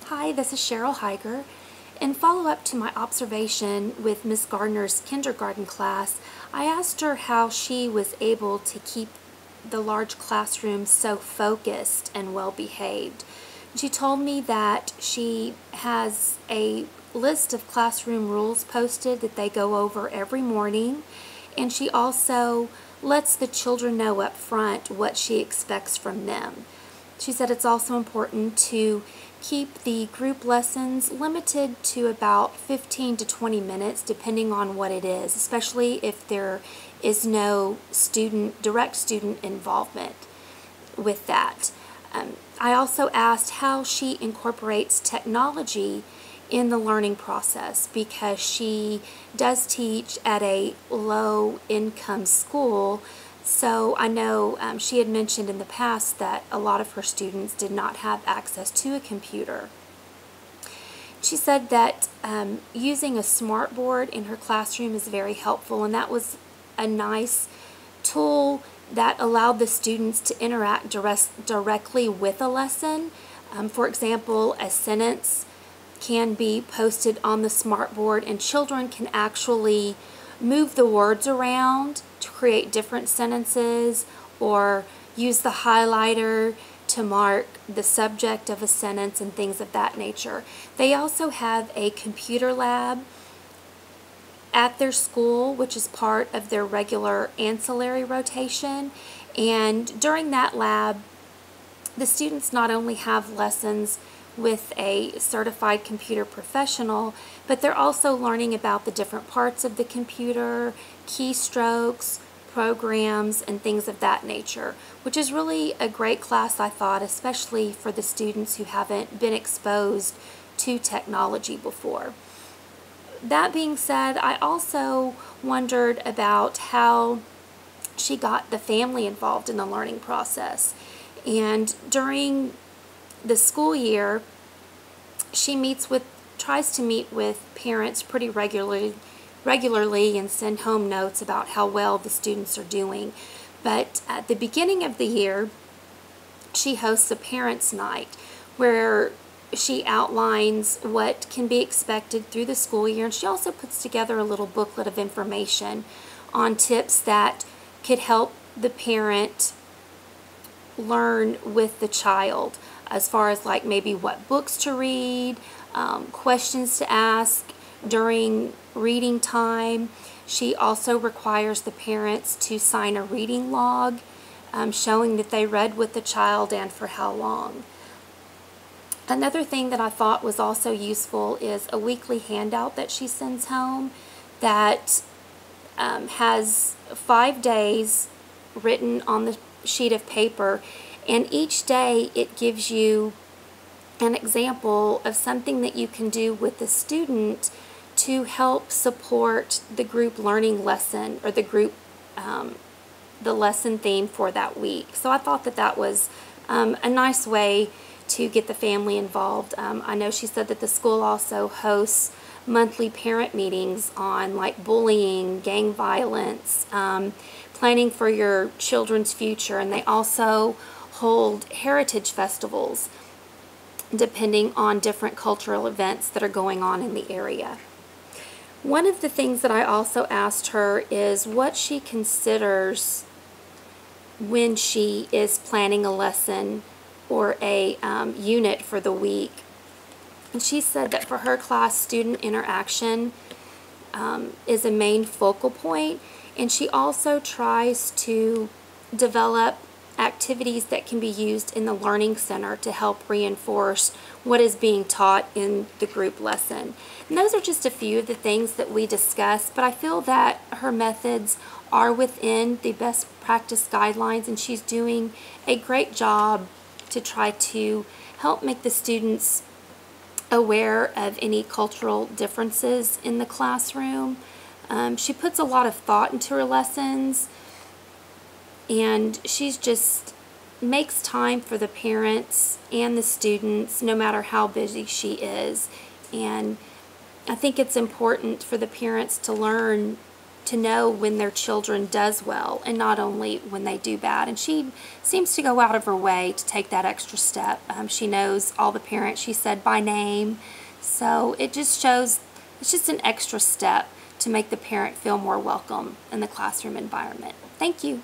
Hi, this is Cheryl Heiger. In follow-up to my observation with Miss Gardner's kindergarten class, I asked her how she was able to keep the large classroom so focused and well-behaved. She told me that she has a list of classroom rules posted that they go over every morning, and she also lets the children know up front what she expects from them. She said it's also important to keep the group lessons limited to about 15 to 20 minutes depending on what it is, especially if there is no direct student involvement with that. I also asked how she incorporates technology in the learning process because she does teach at a low-income school. So I know she had mentioned in the past that a lot of her students did not have access to a computer. She said that using a smartboard in her classroom is very helpful, and that was a nice tool that allowed the students to interact directly with a lesson. For example, a sentence can be posted on the smartboard, and children can actually move the words around to create different sentences or use the highlighter to mark the subject of a sentence and things of that nature. They also have a computer lab at their school, which is part of their regular ancillary rotation, and during that lab the students not only have lessons with a certified computer professional, but they're also learning about the different parts of the computer, keystrokes, programs, and things of that nature, which is really a great class, I thought, especially for the students who haven't been exposed to technology before. That being said, I also wondered about how she got the family involved in the learning process. And during the school year, she tries to meet with parents pretty regularly and send home notes about how well the students are doing. But at the beginning of the year, she hosts a parents' night where she outlines what can be expected through the school year, and she also puts together a little booklet of information on tips that could help the parent learn with the child, as far as like maybe what books to read, questions to ask during reading time. She also requires the parents to sign a reading log showing that they read with the child and for how long. Another thing that I thought was also useful is a weekly handout that she sends home that has 5 days written on the sheet of paper, and each day it gives you an example of something that you can do with the student to help support the group learning lesson or the lesson theme for that week. So I thought that that was a nice way to get the family involved. I know she said that the school also hosts monthly parent meetings on like bullying, gang violence, planning for your children's future, and they also hold heritage festivals depending on different cultural events that are going on in the area. One of the things that I also asked her is what she considers when she is planning a lesson or a unit for the week. And she said that for her class, student interaction is a main focal point, and she also tries to develop activities that can be used in the Learning Center to help reinforce what is being taught in the group lesson. And those are just a few of the things that we discussed, but I feel that her methods are within the best practice guidelines, and she's doing a great job to try to help make the students aware of any cultural differences in the classroom. She puts a lot of thought into her lessons, and she's just makes time for the parents and the students no matter how busy she is. And I think it's important for the parents to learn to know when their children does well and not only when they do bad. And she seems to go out of her way to take that extra step. She knows all the parents, she said, by name. So it just shows, it's just an extra step to make the parent feel more welcome in the classroom environment. Thank you.